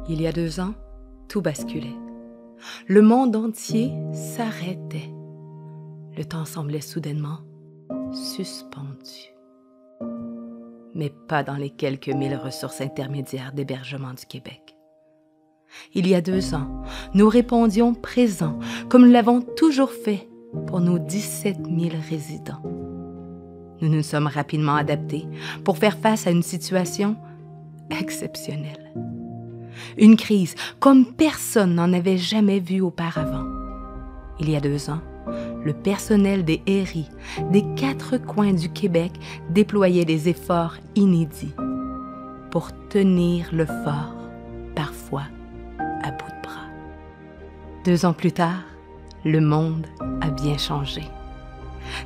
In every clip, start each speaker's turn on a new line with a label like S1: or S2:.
S1: Il y a 2 ans, tout basculait. Le monde entier s'arrêtait. Le temps semblait soudainement suspendu. Mais pas dans les quelques 1000 ressources intermédiaires d'hébergement du Québec. Il y a 2 ans, nous répondions présents, comme nous l'avons toujours fait pour nos 17 000 résidents. Nous nous sommes rapidement adaptés pour faire face à une situation exceptionnelle. Une crise comme personne n'en avait jamais vue auparavant. Il y a 2 ans, le personnel des Héris des 4 coins du Québec déployait des efforts inédits pour tenir le fort, parfois à bout de bras. 2 ans plus tard, le monde a bien changé.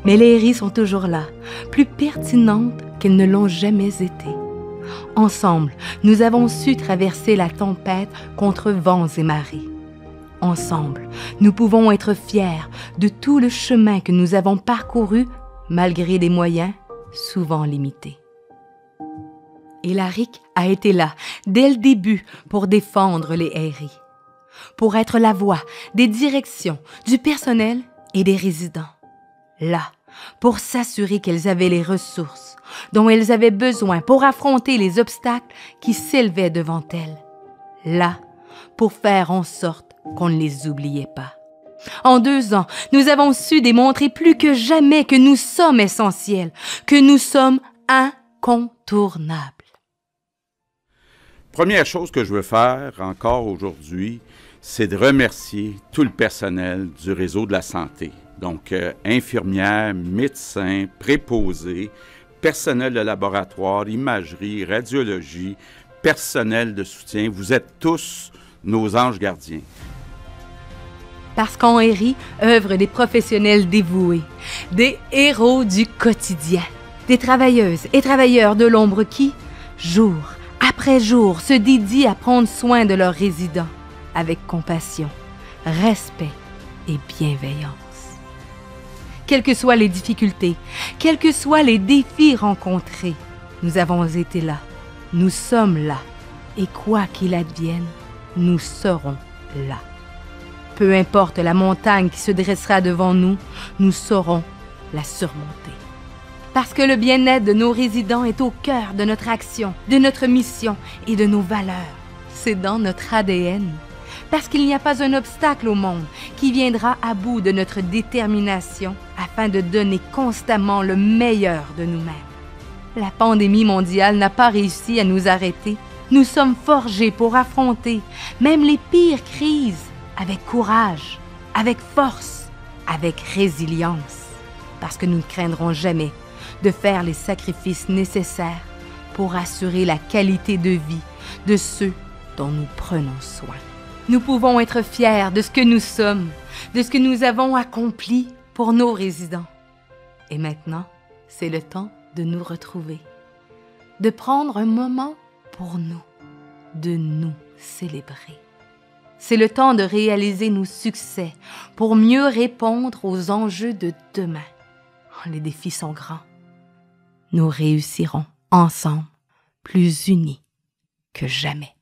S1: Mais les Héris sont toujours là, plus pertinentes qu'elles ne l'ont jamais été. Ensemble, nous avons su traverser la tempête contre vents et marées. Ensemble, nous pouvons être fiers de tout le chemin que nous avons parcouru malgré des moyens souvent limités. Et l'ARIC a été là, dès le début, pour défendre les Héris, pour être la voix des directions, du personnel et des résidents. Là, pour s'assurer qu'elles avaient les ressources dont elles avaient besoin pour affronter les obstacles qui s'élevaient devant elles. Là, pour faire en sorte qu'on ne les oubliait pas. En 2 ans, nous avons su démontrer plus que jamais que nous sommes essentiels, que nous sommes incontournables.
S2: Première chose que je veux faire encore aujourd'hui, c'est de remercier tout le personnel du réseau de la santé. Donc, infirmières, médecins, préposés, personnel de laboratoire, imagerie, radiologie, personnel de soutien. Vous êtes tous nos anges gardiens.
S1: Parce qu'en Héris œuvrent des professionnels dévoués, des héros du quotidien, des travailleuses et travailleurs de l'ombre qui, jour après jour, se dédient à prendre soin de leurs résidents avec compassion, respect et bienveillance. Quelles que soient les difficultés, quels que soient les défis rencontrés, nous avons été là, nous sommes là, et quoi qu'il advienne, nous serons là. Peu importe la montagne qui se dressera devant nous, nous saurons la surmonter. Parce que le bien-être de nos résidents est au cœur de notre action, de notre mission et de nos valeurs. C'est dans notre ADN. Parce qu'il n'y a pas un obstacle au monde qui viendra à bout de notre détermination afin de donner constamment le meilleur de nous-mêmes. La pandémie mondiale n'a pas réussi à nous arrêter. Nous sommes forgés pour affronter même les pires crises avec courage, avec force, avec résilience. Parce que nous ne craindrons jamais de faire les sacrifices nécessaires pour assurer la qualité de vie de ceux dont nous prenons soin. Nous pouvons être fiers de ce que nous sommes, de ce que nous avons accompli pour nos résidents. Et maintenant, c'est le temps de nous retrouver, de prendre un moment pour nous, de nous célébrer. C'est le temps de réaliser nos succès pour mieux répondre aux enjeux de demain. Les défis sont grands. Nous réussirons ensemble, plus unis que jamais.